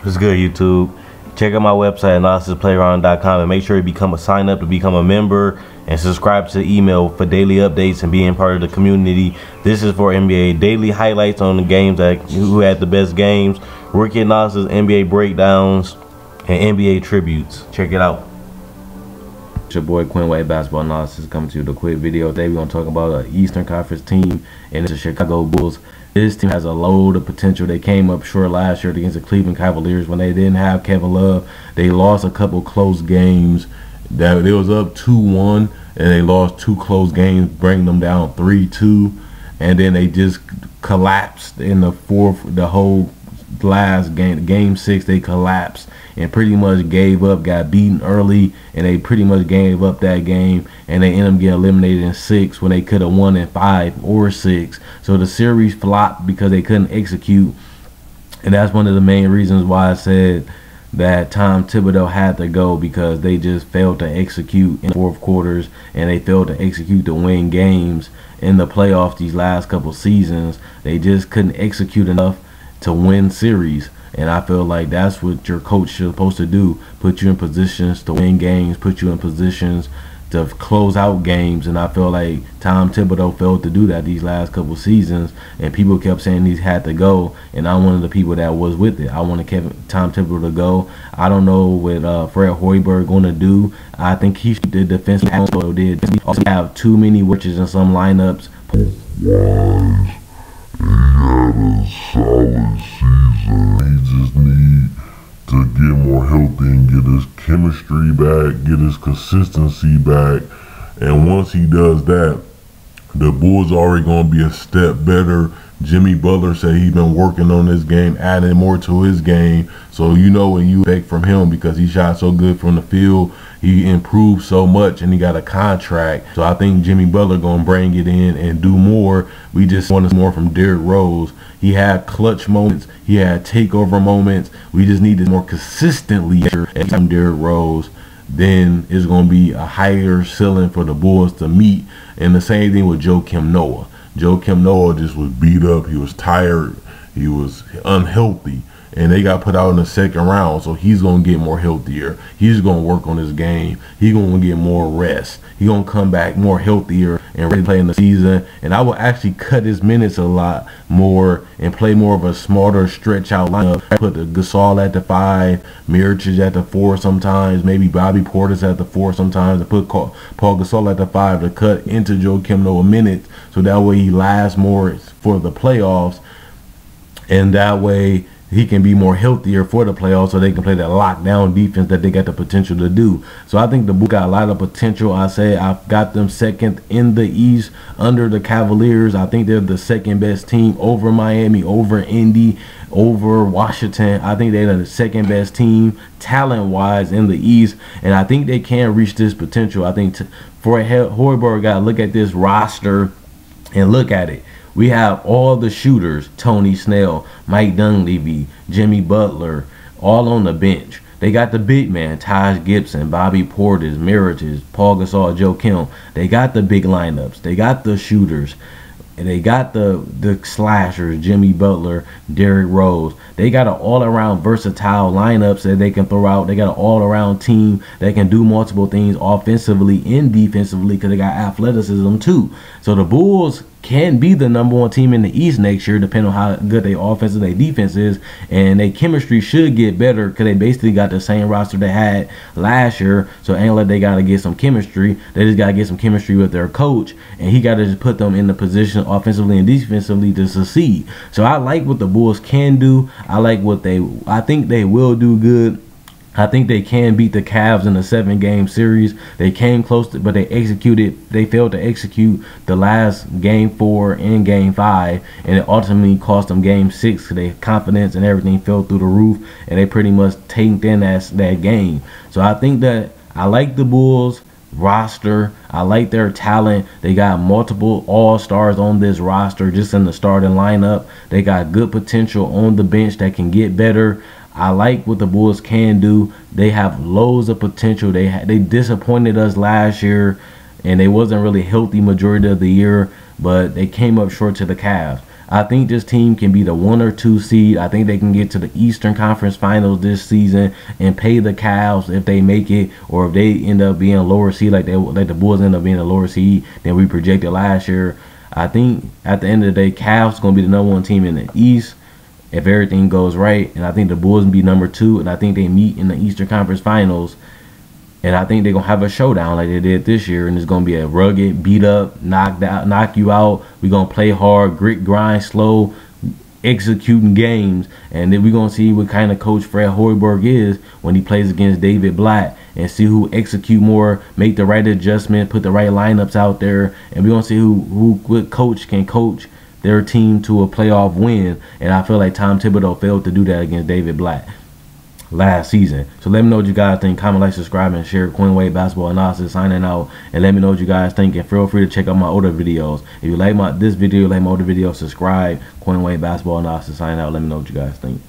What's good, YouTube? Check out my website, analysisplayground.com, and make sure you sign up to become a member and subscribe to the email for daily updates and being part of the community. This is for NBA daily highlights on the games who had the best games, rookie analysis, NBA breakdowns, and NBA tributes. Check it out. It's your boy Quinn White, basketball analysis, coming to you with a quick video. Today we're going to talk about an Eastern Conference team, and it's the Chicago Bulls. This team has a load of potential. They came up short last year against the Cleveland Cavaliers when they didn't have Kevin Love. They lost a couple close games. That they was up 2-1, and they lost two close games, bringing them down 3-2, and then they just collapsed in the whole last game, game 6. They collapsed and pretty much gave up, got beaten early, and they pretty much gave up that game, and they ended up getting eliminated in 6 when they could have won in 5 or 6. So the series flopped because they couldn't execute, and that's one of the main reasons why I said that Tom Thibodeau had to go, because they just failed to execute in the fourth quarters, and they failed to execute to win games in the playoffs these last couple seasons. They just couldn't execute enough to win series, and I feel like that's what your coach is supposed to do: put you in positions to win games, put you in positions to close out games. And I feel like Tom Thibodeau failed to do that these last couple seasons, and people kept saying he had to go, and I'm one of the people that was with it. I wanted Tom Thibodeau to go. I don't know what Fred Hoiberg going to do. I think he should did defensive also did. We also have too many witches in some lineups. He had a solid season. He just need to get more healthy and get his chemistry back, get his consistency back. And once he does that, the Bulls are already going to be a step better. Jimmy Butler said he's been working on this game, adding more to his game. So you know what you expect from him, because he shot so good from the field. He improved so much, and he got a contract. So I think Jimmy Butler going to bring it in and do more. We just want more from Derrick Rose. He had clutch moments. He had takeover moments. We just need to more consistently from Derrick Rose. Then it's going to be a higher ceiling for the Bulls to meet. And the same thing with Joakim Noah. Joakim Noah just was beat up. He was tired. He was unhealthy. And they got put out in the second round, so he's going to get more healthier. He's going to work on his game. He's going to get more rest. He's going to come back more healthier and ready to play in the season. And I will actually cut his minutes a lot more and play more of a smarter stretch out lineup. Put the Gasol at the 5, Mirotic at the 4 sometimes, maybe Bobby Portis at the 4 sometimes, and put Paul Gasol at the 5 to cut into Joakim Noah minutes, so that way he lasts more for the playoffs, and that way he can be more healthier for the playoffs, so they can play that lockdown defense that they got the potential to do. So I think the Bulls got a lot of potential. I say I've got them second in the East under the Cavaliers. I think they're the second best team over Miami, over Indy, over Washington. I think they're the second best team talent-wise in the East, and I think they can reach this potential. I think for Hoiberg, got to look at this roster and look at it. We have all the shooters: Tony Snell, Mike Dunleavy, Jimmy Butler, all on the bench. They got the big man: Taj Gibson, Bobby Portis, Mirotic, Paul Gasol, Joakim. They got the big lineups. They got the shooters. They got the slashers: Jimmy Butler, Derrick Rose. They got an all-around versatile lineups that they can throw out. They got an all-around team that can do multiple things offensively and defensively, because they got athleticism too. So the Bulls can be the #1 team in the East next year, depending on how good their offense and their defense is. And their chemistry should get better, because they basically got the same roster they had last year. So ain't like they got to get some chemistry. They just got to get some chemistry with their coach, and he got to just put them in the position offensively and defensively to succeed. So I like what the Bulls can do. I like what I think they will do good. I think they can beat the Cavs in a 7-game series. They came close to, but they failed to execute the last game 4 and game 5, and it ultimately cost them game 6, because their confidence and everything fell through the roof, and they pretty much tanked in that game. So I think that I like the Bulls roster. I like their talent. They got multiple all-stars on this roster just in the starting lineup. They got good potential on the bench that can get better. I like what the Bulls can do. They have loads of potential. They disappointed us last year, and they wasn't really healthy majority of the year, but they came up short to the Cavs. I think this team can be the 1 or 2 seed. I think they can get to the Eastern Conference Finals this season and pay the Cavs if they make it, or if they end up being a lower seed like the Bulls end up being a lower seed than we projected last year. I think at the end of the day, Cavs going to be the #1 team in the East if everything goes right, and I think the Bulls will be #2, and I think they meet in the Eastern Conference Finals, and I think they're going to have a showdown like they did this year, and it's going to be a rugged, beat up, knock you out. We're going to play hard, grit, grind, slow, executing games, and then we're going to see what kind of coach Fred Hoiberg is when he plays against David Blatt, and see who execute more, make the right adjustment, put the right lineups out there, and we're going to see what coach can coach their team to a playoff win. And I feel like Tom Thibodeau failed to do that against David Blatt last season. So let me know what you guys think. Comment, like, subscribe, and share. Quinn Wade Basketball Analysis signing out. And let me know what you guys think. And feel free to check out my older videos. If you like this video, like my older videos, subscribe. Quinn Wade Basketball Analysis signing out. Let me know what you guys think.